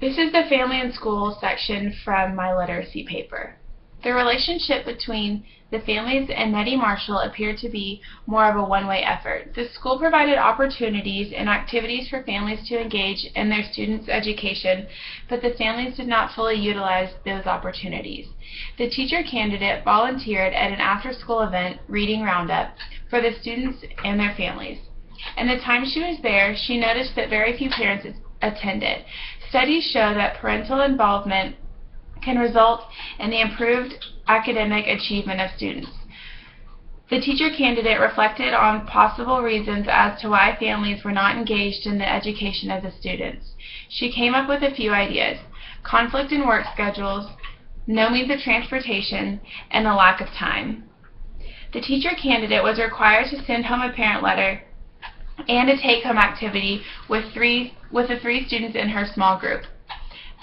This is the Family and School section from my literacy paper. The relationship between the families and Nettie Marshall appeared to be more of a one-way effort. The school provided opportunities and activities for families to engage in their students' education, but the families did not fully utilize those opportunities. The teacher candidate volunteered at an after-school event, Reading Roundup, for the students and their families. In the time she was there, she noticed that very few parents attended. Studies show that parental involvement can result in the improved academic achievement of students. The teacher candidate reflected on possible reasons as to why families were not engaged in the education of the students. She came up with a few ideas: conflict in work schedules, no means of transportation, and the lack of time. The teacher candidate was required to send home a parent letter and a take-home activity with the 3 students in her small group.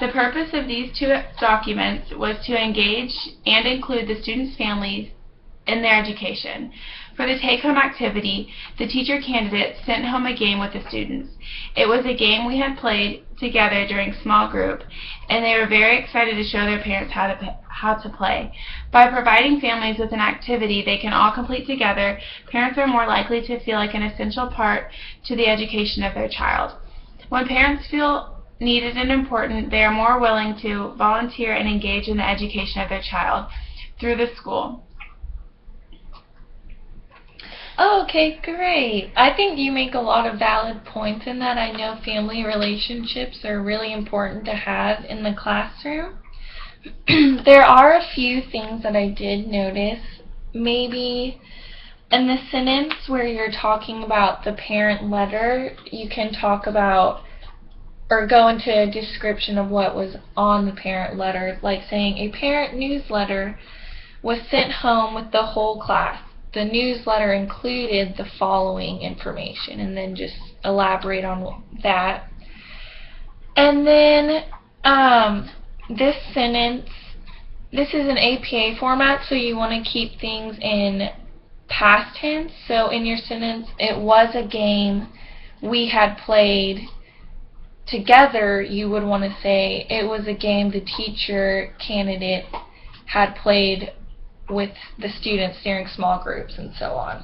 The purpose of these 2 documents was to engage and include the students' families in their education. For the take-home activity, the teacher candidate sent home a game with the students. It was a game we had played together during small group, and they were very excited to show their parents how to play. By providing families with an activity they can all complete together, parents are more likely to feel like an essential part to the education of their child. When parents feel needed and important, they are more willing to volunteer and engage in the education of their child through the school. Oh, okay, great. I think you make a lot of valid points in that. I know family relationships are really important to have in the classroom. There are a few things that I did notice. Maybe in the sentence where you're talking about the parent letter, you can talk about or go into a description of what was on the parent letter, like saying a parent newsletter was sent home with the whole class. The newsletter included the following information, and then just elaborate on that. And then this sentence, this is an APA format, so you want to keep things in past tense. So in your sentence, it was a game we had played together, you would want to say it was a game the teacher candidate had played with the students during small groups and so on.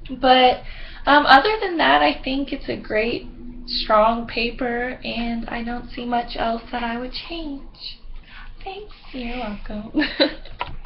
But other than that, I think it's a great, strong paper, and I don't see much else that I would change. Thanks. You're welcome.